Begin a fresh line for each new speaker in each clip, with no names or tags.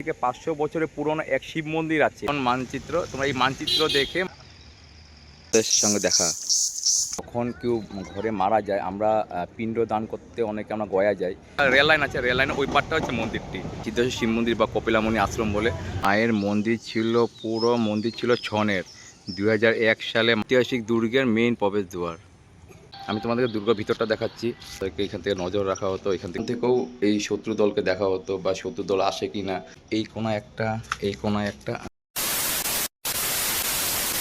থেকে 500 বছরের পুরনো এক শিব মন্দির আছে। মানচিত্র, তোমরা এই মানচিত্র দেখে সঙ্গে দেখা, যখন কেউ ঘরে মারা যায় আমরা পিণ্ড দান করতে অনেকে আমরা গয়া যাই। রেল লাইন আছে, রেল লাইনের ওই পারটা হচ্ছে মন্দিরটি, সিদ্ধেশ্বর শিব মন্দির বা কপিলামণি আশ্রম বলে। মায়ের মন্দির ছিল, পুরো মন্দির ছিল ছনের। 2001 সালে ঐতিহাসিক দুর্গের মেইন প্রবেশ দুয়ার। আমি তোমাদেরকে দুর্গের ভিতরটা দেখাচ্ছি। এখান থেকে নজর রাখা হতো, এখান থেকেও এই শত্রু দলকে দেখা হতো বা শত্রু দল আসে কিনা। এই কোনা একটা, এই কোনা একটা।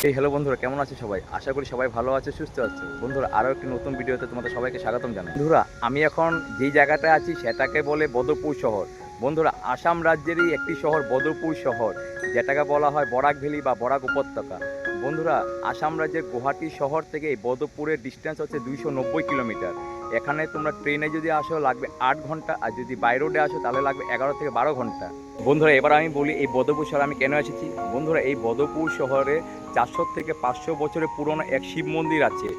এই হ্যালো বন্ধুরা, কেমন আছে সবাই? আশা করি সবাই ভালো আছে, সুস্থ আছে। বন্ধুরা, আরও একটি নতুন ভিডিওতে তোমাদের সবাইকে স্বাগতম জানাই। বন্ধুরা, আমি এখন যেই জায়গাটায় আছি সেটাকে বলে বদরপুর শহর। বন্ধুরা, আসাম রাজ্যেরই একটি শহর বদরপুর শহর, যেটাকে বলা হয় বরাক ভ্যালি বা বরাক উপত্যকা। বন্ধুরা, আসাম রাজ্যের গুয়াহাটি শহর থেকে এই বদরপুরের ডিস্টেন্স হচ্ছে 290 কিলোমিটার। এখানে তোমরা ট্রেনে যদি আসো লাগবে 8 ঘন্টা, আর যদি বাই রোডে আসো তাহলে লাগবে 11 থেকে 12 ঘন্টা। বন্ধুরা, এবার আমি বলি এই বদরপুর শহরে আমি কেন এসেছি। বন্ধুরা, এই বদরপুর শহরে 400 থেকে 500 বছরের পুরনো এক শিব মন্দির আছে,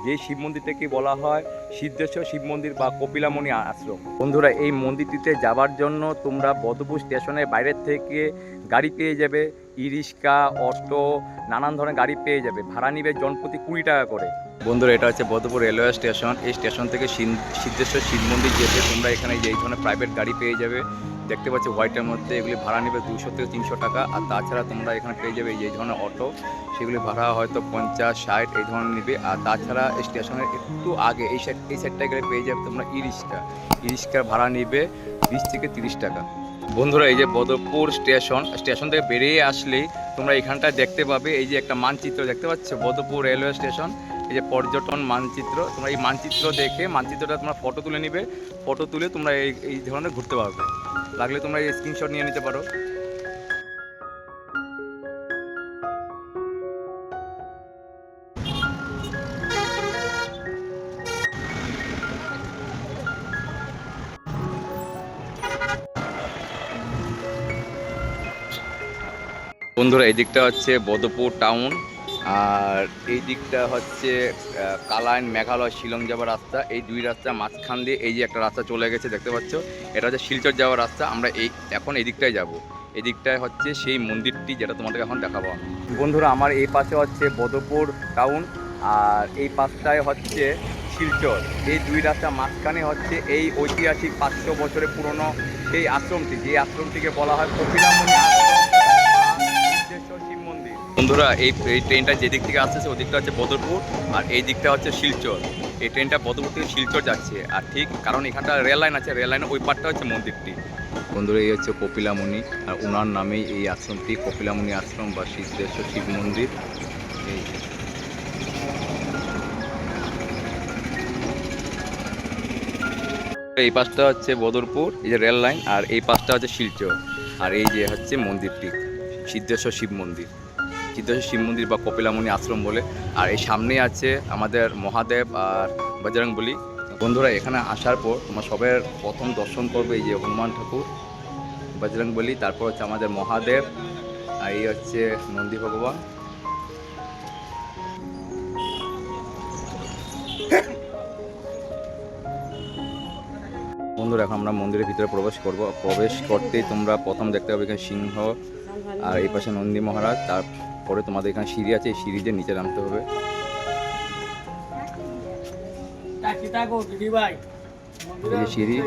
যেই শিব মন্দিরটাকে বলা হয় সিদ্ধেশ্বর শিব মন্দির বা কপিলামণি আশ্রম। বন্ধুরা, এই মন্দিরটিতে যাবার জন্য তোমরা বদরপুর স্টেশনের বাইরের থেকে গাড়ি পেয়ে যাবে, ই রিক্সা, অটো, নানান ধরনের গাড়ি পেয়ে যাবে। ভাড়া নিবে জনপ্রতি 20 টাকা করে। বন্ধুরা, এটা হচ্ছে বদরপুর রেলওয়ে স্টেশন। এই স্টেশন থেকে সিদ্ধেশ্বর শিব মন্দির যেতে তোমরা এখানে এই ধরনের প্রাইভেট গাড়ি পেয়ে যাবে। দেখতে পাচ্ছি হোয়াইটের মধ্যে, এগুলি ভাড়া নেবে 200 থেকে 300 টাকা। আর তাছাড়া তোমরা এখানে পেয়ে যাবে এই ধরনের অটো, সেগুলি ভাড়া হয়তো 50-60 এই ধরনের নেবে। আর তাছাড়া স্টেশনের একটু আগে এই সাইডটায় গেলে পেয়ে যাবে তোমরা ই রিক্সার ভাড়া নেবে 20 থেকে 30 টাকা। বন্ধুরা, এই যে বদরপুর স্টেশন থেকে বেরিয়ে আসলেই তোমরা এখানটায় দেখতে পাবে এই যে একটা মানচিত্র দেখতে পাচ্ছ, বদরপুর রেলওয়ে স্টেশন। এই যে পর্যটন মানচিত্র, তোমরা এই মানচিত্র দেখে মানচিত্রটা তোমরা ফটো তুলে নিবে। ফটো তুলে তোমরা এই ধরনের ঘুরতে পারবে। লাগলে তোমরা এই স্ক্রিনশট নিয়ে নিতে পারো। বন্ধুরা, এই দিকটা হচ্ছে বদরপুর টাউন, আর এই দিকটা হচ্ছে কালাইন মেঘালয় শিলং যাওয়ার রাস্তা। এই দুই রাস্তা মাঝখান দিয়ে এই যে একটা রাস্তা চলে গেছে দেখতে পাচ্ছ, এটা হচ্ছে শিলচর যাওয়ার রাস্তা। আমরা এখন এই দিকটায় যাব। এই দিকটায় হচ্ছে সেই মন্দিরটি যেটা তোমাদেরকে এখন দেখাবো। বন্ধুরা, আমার এই পাশে হচ্ছে বদরপুর টাউন, আর এই পাশটায় হচ্ছে শিলচর। এই দুই রাস্তা মাঝখানে হচ্ছে এই ঐতিহাসিক 500 বছরের পুরনো এই আশ্রমটি, যে আশ্রমটিকে বলা হয় কপিলামণি শিব মন্দির। বন্ধুরা, এই ট্রেনটা যে দিক থেকে আসছে ওই দিকটা হচ্ছে বদরপুর, আর এই দিকটা হচ্ছে শিলচর। এই ট্রেনটা বদরপুর থেকে শিলচর যাচ্ছে, আর ঠিক কারণ এখানটা রেল লাইন আছে, রেল লাইনের ওই পারটা হচ্ছে মন্দিরটি। বন্ধুরা, এই হচ্ছে কপিলামণি, আর ওনার নামেই এই আশ্রমটি কপিলামণি আশ্রম বা সিদ্ধেশ্বর শিব মন্দির। এই পাশটা হচ্ছে বদরপুর, এই যে রেল লাইন, আর এই পাশটা হচ্ছে শিলচর। আর এই যে হচ্ছে মন্দিরটি সিদ্ধেশ্বর শিব মন্দির, সিদ্ধেশ্বর শিব মন্দির বা কপিলামণি আশ্রম বলে। আর এই সামনে আছে আমাদের মহাদেব আর বজরংবলী। বন্ধুরা, এখানে আসার পর তোমার সবের প্রথম দর্শন করবে এই যে হনুমান ঠাকুর, বজরংবলী, তারপর হচ্ছে আমাদের মহাদেব, আর এই হচ্ছে নন্দী ভগবান। বন্ধুরা, এখন আমরা মন্দিরের ভিতরে প্রবেশ করব। প্রবেশ করতেই তোমরা প্রথম দেখতে পাবে এখানে সিংহ, আর এই পাশে নন্দী মহারাজ। তারপরে তোমাদের এখানে সিঁড়ি আছে, এই সিঁড়ি দিয়ে নিচে নামতে হবে। এই সিঁড়ি।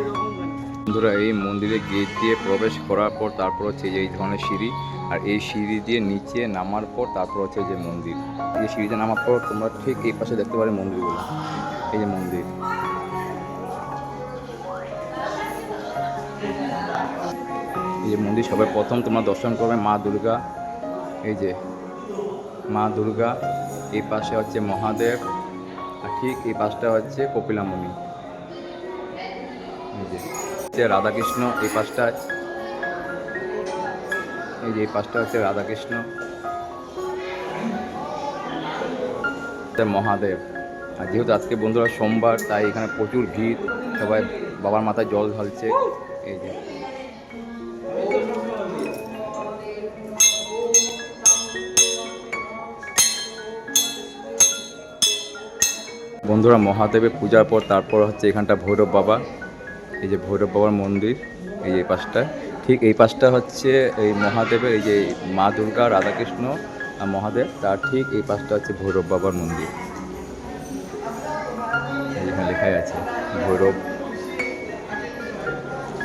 বন্ধুরা, এই মন্দিরে গেট দিয়ে প্রবেশ করার পর তারপর হচ্ছে এই ধরনের সিঁড়ি, আর এই সিঁড়ি দিয়ে নিচে নামার পর তারপর হচ্ছে যে মন্দির। এই সিঁড়িতে নামার পর তোমরা ঠিক এই পাশে দেখতে পাবে মন্দিরগুলো, এই যে মন্দির। এই যে মন্দির সবাই প্রথম তোমরা দর্শন করবে মা দুর্গা, এই যে মা দুর্গা, এই পাশে হচ্ছে মহাদেব, আর ঠিক এই পাশটা হচ্ছে কপিলামণি। এই যে রাধাকৃষ্ণ এই পাশটা, এই যে এই পাশটা হচ্ছে রাধাকৃষ্ণ, মহাদেব। আর যেহেতু আজকে বন্ধুরা সোমবার, তাই এখানে প্রচুর ভিড়, সবাই বাবার মাথায় জল ঢালছে। এই যে বন্ধুরা, মহাদেবের পূজার পর তারপর হচ্ছে এখানটা ভৈরব বাবা, এই যে ভৈরব বাবার মন্দির, এই যে পাশটা। ঠিক এই পাশটা হচ্ছে এই মহাদেবের, এই যে মা দুর্গা, রাধাকৃষ্ণ আর মহাদেব, তার ঠিক এই পাশটা হচ্ছে ভৈরব বাবার মন্দির। এখানে লেখাই আছে ভৈরব,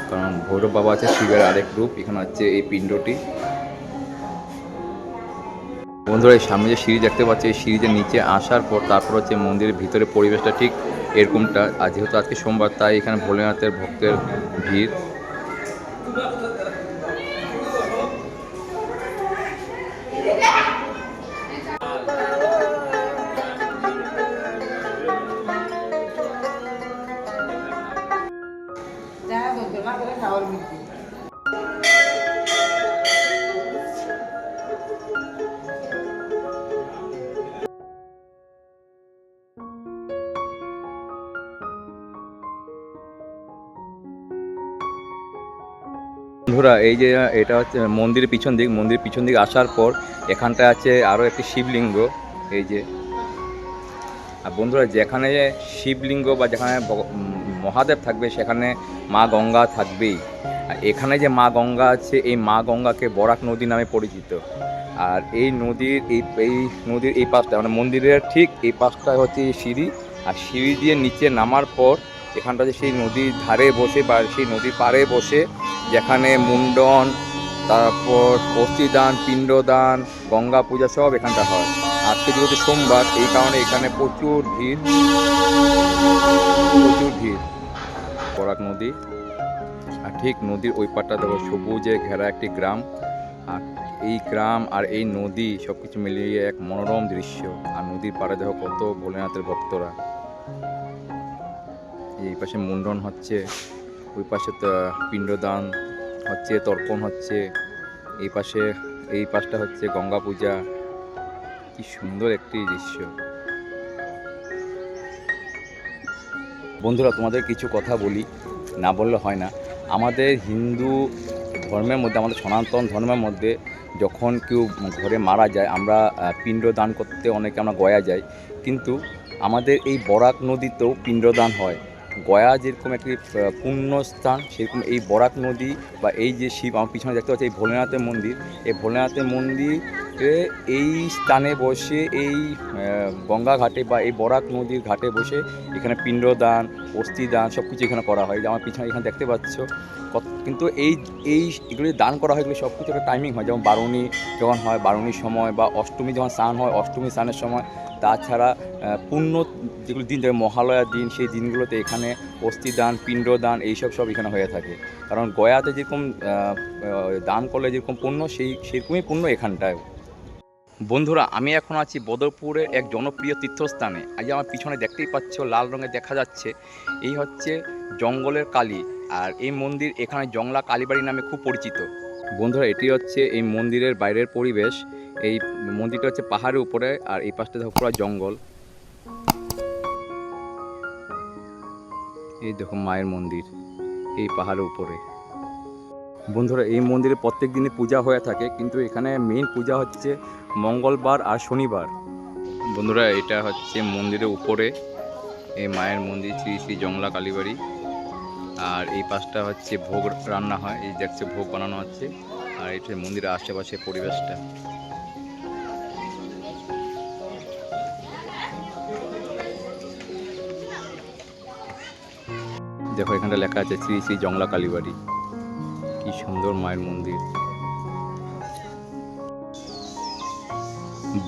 কারণ ভৈরব বাবা আছে শিবের আরেক রূপ। এখানে হচ্ছে এই পিণ্ডটি। বন্ধুরা এই সামনে যে সিঁড়ি দেখতে পাচ্ছি, এই সিঁড়িতে নিচে আসার পর তারপর হচ্ছে মন্দিরের ভিতরে পরিবেশটা ঠিক এরকমটা। আর যেহেতু আজকে সোমবার, তাই এখানে ভোলেনাথের ভক্তের ভিড়। বন্ধুরা এই যে এটা হচ্ছে মন্দিরের পিছন দিক। মন্দিরের পিছন দিক আসার পর এখানটায় আছে আরও একটি শিবলিঙ্গ, এই যে। আর বন্ধুরা যেখানে শিবলিঙ্গ বা যেখানে মহাদেব থাকবে সেখানে মা গঙ্গা থাকবেই। আর এখানে যে মা গঙ্গা আছে, এই মা গঙ্গাকে বরাক নদী নামে পরিচিত। আর এই নদীর নদীর এই পাশটা, মানে মন্দিরের ঠিক এই পাশটা হচ্ছে সিঁড়ি। আর সিঁড়ি দিয়ে নিচে নামার পর এখানটা যে সেই নদীর ধারে বসে বা সেই নদীর পাড়ে বসে যেখানে মুন্ডন, তারপর অস্থিদান, পিণ্ডদান, গঙ্গা পূজা সব এখানটা হয়। আজকে যেহেতু সোমবার, এই কারণে এখানে প্রচুর ভিড়। বরাক নদী। আর ঠিক নদীর ওই পাড়টা দেখো সবুজে ঘেরা একটি গ্রাম। আর এই গ্রাম আর এই নদী সব কিছু মিলিয়ে এক মনোরম দৃশ্য। আর নদীর পাড়ে দেখো কত ভোলেনাথের ভক্তরা। এই পাশে মুন্ডন হচ্ছে, ওই পাশে পিণ্ডদান হচ্ছে, তর্পণ হচ্ছে। এই পাশটা হচ্ছে গঙ্গা পূজা। কি সুন্দর একটি দৃশ্য। বন্ধুরা তোমাদের কিছু কথা বলি, না বললে হয় না। আমাদের হিন্দু ধর্মের মধ্যে, আমাদের সনাতন ধর্মের মধ্যে যখন কেউ ঘরে মারা যায়, আমরা পিণ্ডদান করতে অনেকে আমরা গয়া যাই। কিন্তু আমাদের এই বরাক নদীতেও পিণ্ডদান হয়। গয়া যেরকম একটি পুণ্যস্থান, সেরকম এই বরাক নদী বা এই যে শিব আমার পিছনে দেখতে পাচ্ছি এই ভোলেনাথের মন্দির, এই ভোলেনাথের মন্দিরে এই স্থানে বসে, এই গঙ্গা ঘাটে বা এই বরাক নদীর ঘাটে বসে এখানে পিণ্ডদান, অস্থিদান সব কিছু এখানে করা হয়। যে আমার পিছনে এখানে দেখতে পাচ্ছ। কিন্তু এগুলি দান করা হয়, এগুলি সব কিছু একটা টাইমিং হয়। যেমন বারুণী যখন হয়, বারুণীর সময়, বা অষ্টমী যখন স্নান হয়, অষ্টমী স্নানের সময়। তাছাড়া পুণ্য যেগুলো দিন, যেমন মহালয়ার দিন, সেই দিনগুলোতে এখানে অস্থিদান, পিণ্ডদান এইসব সব এখানে হয়ে থাকে। কারণ গয়াতে যেরকম দান করলে যেরকম পুণ্য, সেরকমই পুণ্য এখানটায়। বন্ধুরা আমি এখন আছি বদরপুরের এক জনপ্রিয় তীর্থস্থানে। আজ আমার পিছনে দেখতেই পাচ্ছ লাল রঙে দেখা যাচ্ছে, এই হচ্ছে জঙ্গলের কালী। আর এই মন্দির এখানে জংলা কালীবাড়ি নামে খুব পরিচিত। বন্ধুরা এটি হচ্ছে এই মন্দিরের বাইরের পরিবেশ। এই মন্দিরটা হচ্ছে পাহাড়ের উপরে, আর এই পাশটা দেখো পুরো জঙ্গল। এই দেখো মায়ের মন্দির এই পাহাড়ের উপরে। বন্ধুরা এই মন্দিরে প্রত্যেক দিনই পূজা হয়ে থাকে, কিন্তু এখানে মেইন পূজা হচ্ছে মঙ্গলবার আর শনিবার। বন্ধুরা এটা হচ্ছে মন্দিরের উপরে এই মায়ের মন্দির, শ্রী শ্রী জংলা কালীবাড়ি। আর এই পাশটা হচ্ছে ভোগ রান্না হয়, এই দেখছে ভোগ বানানো হচ্ছে। আর এটা মন্দিরের আশেপাশে পরিবেশটা। দেখো এখানটা লেখা আছে শ্রী শ্রী জংলা কালীবাড়ি। কি সুন্দর মায়ের মন্দির।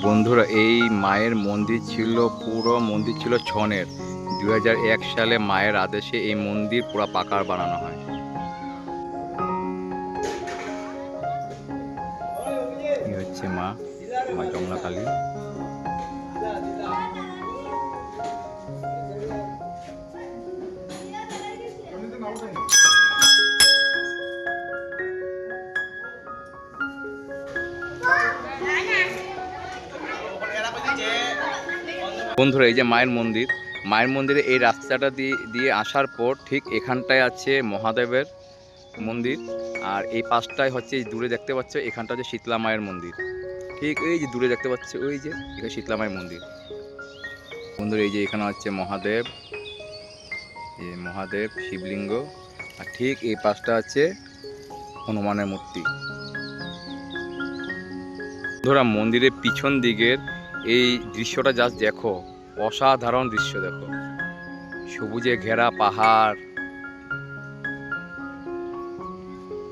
বন্ধুরা এই মায়ের মন্দির ছিল, পুরো মন্দির ছিল ছনের। 2001 সালে মায়ের আদেশে এই মন্দির পুরো পাকার বানানো হয়। এই হচ্ছে মা জংলা কালী। বন্ধুরা এই যে মায়ের মন্দির, মায়ের মন্দিরে এই রাস্তাটা দিয়ে আসার পর ঠিক এখানটায় আছে মহাদেবের মন্দির। আর এই পাশটায় হচ্ছে দূরে দেখতে পাচ্ছ, এখানটা হচ্ছে শীতলা মায়ের মন্দির। ঠিক এই যে দূরে দেখতে পাচ্ছ, ওই যে এখানে শীতলা মায়ের মন্দির। বন্ধুরা এই যে এখানে হচ্ছে মহাদেব, এই মহাদেব শিবলিঙ্গ। আর ঠিক এই পাশটা আছে হনুমানের মূর্তি। বন্ধুরা মন্দিরের পিছন দিকের এই দৃশ্যটা জাস্ট দেখো, অসাধারণ দৃশ্য দেখো, সবুজে ঘেরা পাহাড়,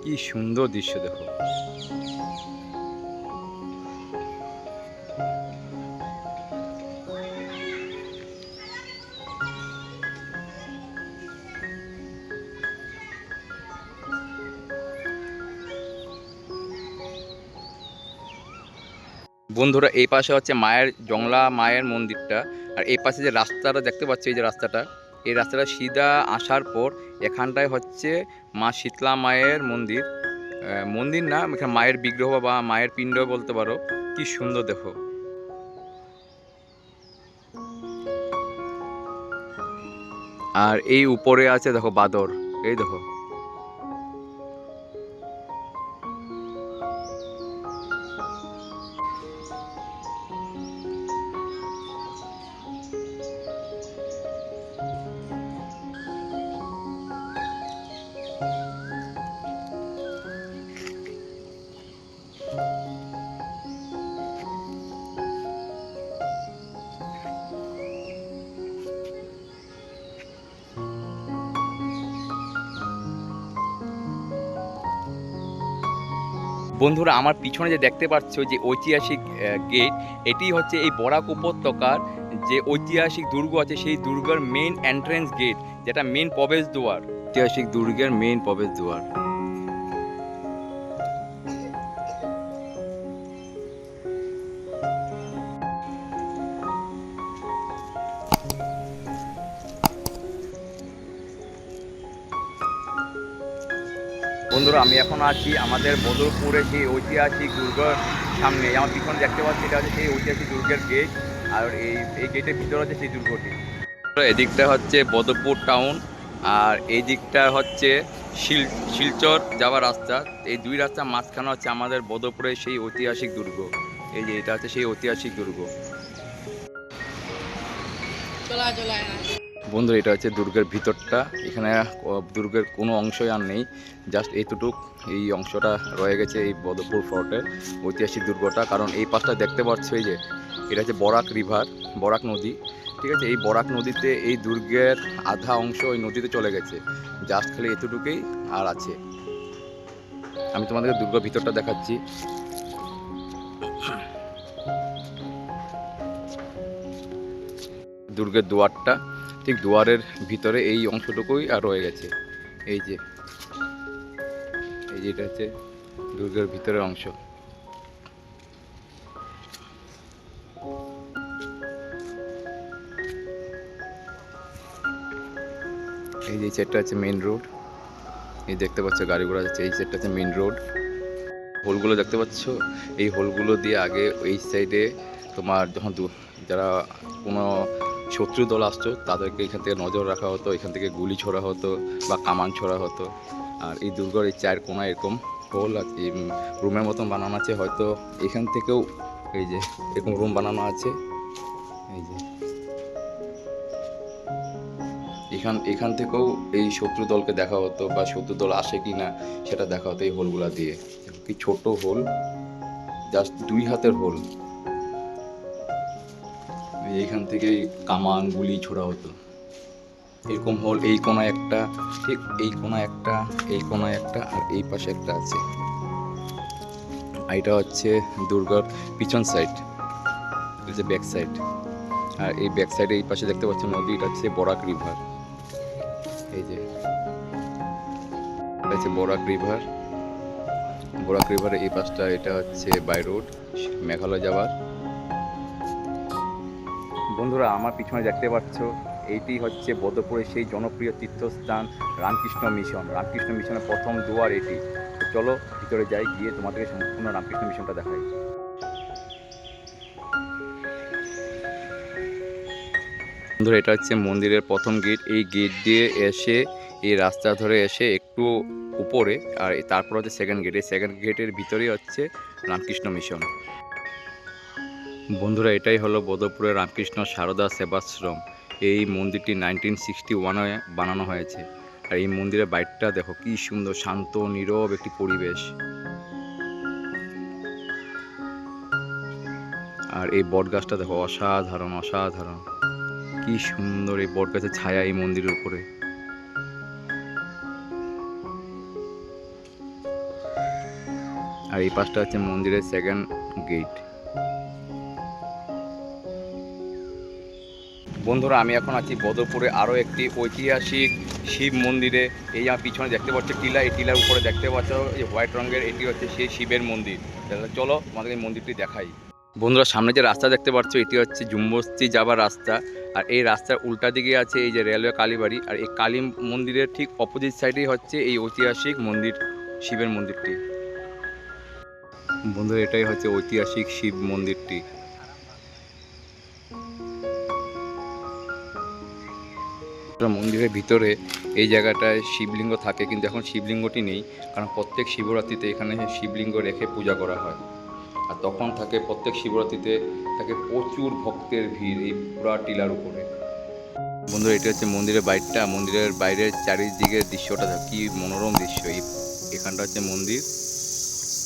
কি সুন্দর দৃশ্য দেখো। বন্ধুরা এই পাশে হচ্ছে মায়ের জংলা মায়ের মন্দিরটা, আর এই পাশে যে রাস্তাটা দেখতে পাচ্ছ, এই যে রাস্তাটা, এই রাস্তাটা সিধা আসার পর এখানটায় হচ্ছে মা শীতলা মায়ের মন্দির। মন্দির না, এখানে মায়ের বিগ্রহ বা মায়ের পিণ্ড বলতে পারো। কি সুন্দর দেখো। আর এই উপরে আছে দেখো বাদর, এই দেখো। বন্ধুরা আমার পিছনে যে দেখতে পাচ্ছ যে ঐতিহাসিক গেট, এটি হচ্ছে এই বরাক উপত্যকার যে ঐতিহাসিক দুর্গ আছে সেই দুর্গের মেইন এন্ট্রেন্স গেট, যেটা মেইন প্রবেশ দুয়ার, ঐতিহাসিক দুর্গের মেইন প্রবেশ দুয়ার। বন্ধুরা আমি এখন আছি আমাদের বদরপুরে সেই ঐতিহাসিক দুর্গের সামনে। আমার পিছনে দেখতে পাচ্ছি এটা হচ্ছে সেই ঐতিহাসিক দুর্গের গেট, আর এই গেটের ভিতরে হচ্ছে সেই দুর্গটি। এদিকটা হচ্ছে বদরপুর টাউন, আর এই দিকটা হচ্ছে শিলচর যাওয়ার রাস্তা। এই দুই রাস্তার মাঝখানে হচ্ছে আমাদের বদরপুরের সেই ঐতিহাসিক দুর্গ। এই যে এটা হচ্ছে সেই ঐতিহাসিক দুর্গ। বন্ধুরা এটা হচ্ছে দুর্গের ভিতরটা, এখানে দুর্গের কোনো অংশই আর নেই, জাস্ট এইটুক এই অংশটা রয়ে গেছে এই বদরপুর ফোর্টের ঐতিহাসিক দুর্গটা। কারণ এই পাশটা দেখতে পাচ্ছ, এই যে এটা হচ্ছে বরাক রিভার, বরাক নদী, ঠিক আছে। এই বরাক নদীতে এই দুর্গের আধা অংশ ওই নদীতে চলে গেছে, জাস্ট খালি এতটুকুই আর আছে। আমি তোমাদেরকে দুর্গের ভিতরটা দেখাচ্ছি। দুর্গের দুয়ারটা, ঠিক দুয়ারের ভিতরে এই অংশটুকুই আর রয়ে গেছে। এই যে এটা হচ্ছে দুর্গের ভিতরের অংশ। এই যে সেটটা হচ্ছে মেইন রোড, এই দেখতে পাচ্ছ গাড়ি ঘোড়া যাচ্ছে, এই সেটটা হচ্ছে মেইন রোড। হোলগুলো দেখতে পাচ্ছ, এই হোলগুলো দিয়ে আগে এই সাইডে তোমার যখন যারা কোনো শত্রু দল আসতো তাদেরকে এখান থেকে নজর রাখা হতো, এখান থেকে গুলি ছোড়া হতো বা কামান ছোড়া হতো। আর এই দুর্গের এই চার কোনায় এরকম হোল আছে, রুমের মতন বানানো আছে, হয়তো এখান থেকেও এই যে এরকম রুম বানানো আছে। এই যে এখান থেকেও এই শত্রু দলকে দেখা হতো বা শত্রু দল আসে কি না সেটা দেখা হতো এই হোলগুলা দিয়ে। কি ছোট হোল, জাস্ট 2 হাতের হোল। এইখান থেকে কামান গুলি ছোড়া হতো। এরকম হোল এই কোনায় একটা, ঠিক এই কোনায় একটা, এই কোনায় একটা, আর এই পাশে একটা আছে। এটা হচ্ছে দুর্গার পিছন সাইড, যে ব্যাক সাইড। আর এই ব্যাক সাইডে এই পাশে দেখতে পাচ্ছেন নদী, এটা হচ্ছে বরাক রিভার। এই যে এটা হচ্ছে বরাক রিভার। বরাক রিভারের এই পাশটা এটা হচ্ছে বাই রোড মেঘালয় যাওয়ার। বন্ধুরা আমার পিছনে দেখতে পাচ্ছ এইটি হচ্ছে বদরপুরের সেই জনপ্রিয় তীর্থস্থান রামকৃষ্ণ মিশন। রামকৃষ্ণ মিশনের প্রথম দুয়ার এটি। চলো ভিতরে যাই, গিয়ে তোমাদেরকে সম্পূর্ণ রামকৃষ্ণ মিশনটা দেখাই। বন্ধুরা এটা হচ্ছে মন্দিরের প্রথম গেট। এই গেট দিয়ে এসে এই রাস্তা ধরে এসে একটু উপরে, আর তারপর হচ্ছে সেকেন্ড গেট। এই সেকেন্ড গেটের ভিতরেই হচ্ছে রামকৃষ্ণ মিশন। বন্ধুরা এটাই হলো বদরপুরের রামকৃষ্ণ সারদা সেবাশ্রম। এই মন্দিরটি 1961-এ বানানো হয়েছে। আর এই মন্দিরের বাইরটা দেখো কি সুন্দর, শান্ত নীরব একটি পরিবেশ। আর এই বট গাছটা দেখো অসাধারণ অসাধারণ, কি সুন্দর এই বট গাছের ছায়া এই মন্দিরের উপরে। আর এই পাশটা হচ্ছে মন্দিরের সেকেন্ড গেট। বন্ধুরা আমি এখন আছি বদরপুরে আরও একটি ঐতিহাসিক শিব মন্দিরে। এই আমার পিছনে দেখতে পাচ্ছ টিলা, এই টিলার উপরে দেখতে পাচ্ছ এই হোয়াইট রঙের, এটি হচ্ছে সেই শিবের মন্দির। চলো আমাদের এই মন্দিরটি দেখাই। বন্ধুরা সামনে যে রাস্তা দেখতে পাচ্ছ এটি হচ্ছে জুম্বস্তি যাবার রাস্তা। আর এই রাস্তার উল্টা দিকে আছে এই যে রেলওয়ে কালীবাড়ি। আর এই কালী মন্দিরের ঠিক অপোজিট সাইডেই হচ্ছে এই ঐতিহাসিক মন্দির, শিবের মন্দিরটি। বন্ধুরা এটাই হচ্ছে ঐতিহাসিক শিব মন্দিরটি। মন্দিরের ভিতরে এই জায়গাটায় শিবলিঙ্গ থাকে, কিন্তু এখন শিবলিঙ্গটি নেই, কারণ প্রত্যেক শিবরাত্রিতে এখানে শিবলিঙ্গ রেখে পূজা করা হয়। আর তখন থাকে প্রত্যেক শিবরাত্রিতে থাকে প্রচুর ভক্তের ভিড় এই পুরা টিলার উপরে। বন্ধুরা এটি হচ্ছে মন্দিরের বাইরটা, মন্দিরের বাইরের চারিদিকের দৃশ্যটা দেখো কি মনোরম দৃশ্য। এখানটা হচ্ছে মন্দির,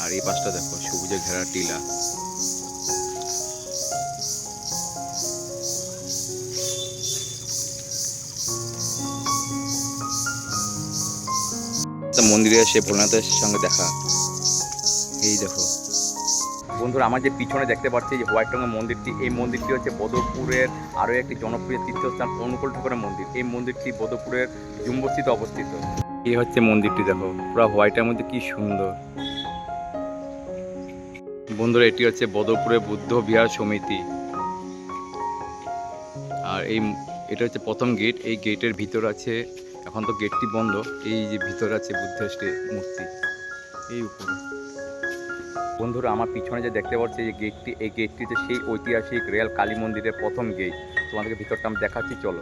আর এই পাশটা দেখো সবুজে ঘেরা টিলা। মন্দিরে এসে ভোলানাথের সঙ্গে দেখা, এই দেখো। বন্ধুরা আমার যে পিছনে দেখতে পাচ্ছি যে হোয়াইট রঙের মন্দিরটি, এই মন্দিরটি হচ্ছে বদরপুরের আরও একটি জনপ্রিয় তীর্থস্থান অনুকূল ঠাকুরের মন্দির। এই মন্দিরটি বদরপুরের জুম্বস্তিতে অবস্থিত। এই হচ্ছে মন্দিরটি দেখো পুরো হোয়াইটের মধ্যে কি সুন্দর। বন্ধুরা এটি হচ্ছে বদরপুরের বুদ্ধ বিহার সমিতি। আর এটা হচ্ছে প্রথম গেট। এই গেটের ভিতর আছে, এখন তো গেটটি বন্ধ, এই যে ভিতর আছে বুদ্ধের মূর্তি এই উপরে। বন্ধুরা আমার পিছনে যে দেখতে পাচ্ছি এই গেটটি, এই গেটটিতে সেই ঐতিহাসিক রেল কালী মন্দিরের প্রথম গেট। তোমাদেরকে ভিতরটা আমি দেখাচ্ছি চলো।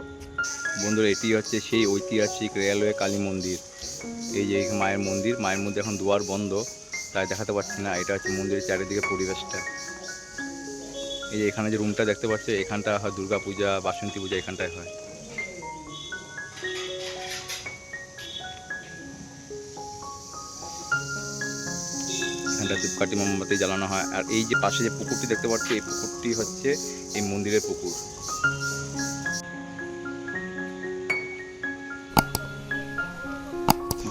বন্ধুরা এটি হচ্ছে সেই ঐতিহাসিক রেলওয়ে কালী মন্দির। এই যে মায়ের মন্দির, মায়ের মন্দির এখন দুয়ার বন্ধ তাই দেখাতে পারছি না। এটা হচ্ছে মন্দিরের চারিদিকে পরিবেশটা। এই যে এখানে যে রুমটা দেখতে পাচ্ছ, এখানটা হয় দুর্গা পূজা, বাসন্তী পূজা এখানটায় হয়। এখানটা ধূপকাঠি মোমবাতি জ্বালানো হয়। আর এই যে পাশে যে পুকুরটি দেখতে পাচ্ছ, এই পুকুরটি হচ্ছে এই মন্দিরের পুকুর।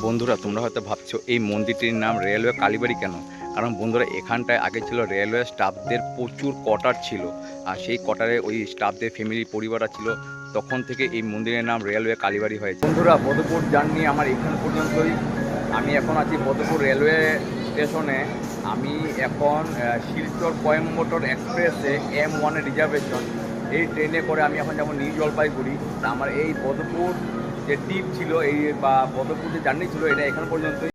বন্ধুরা তোমরা হয়তো ভাবছো এই মন্দিরটির নাম রেলওয়ে কালীবাড়ি কেন, কারণ বন্ধুরা এখানটায় আগে ছিল রেলওয়ে স্টাফদের প্রচুর কোয়ার্টার ছিল। আর সেই কোয়ার্টারে ওই স্টাফদের ফ্যামিলি পরিবার ছিল, তখন থেকে এই মন্দিরের নাম রেলওয়ে কালীবাড়ি হয়েছে। বন্ধুরা বদরপুর জার্নি আমার এখান পর্যন্তই। আমি এখন আছি বদরপুর রেলওয়ে স্টেশনে। আমি এখন শিলচর কোয়েম্বাটোর এক্সপ্রেসে M1 রিজার্ভেশন, এই ট্রেনে করে আমি এখন যাবো নিউ জলপাইগুড়ি। আমার এই বদরপুর যে ট্রিপ ছিল এই বা বদরপুর যে জার্নি ছিল এটা এখান পর্যন্তই।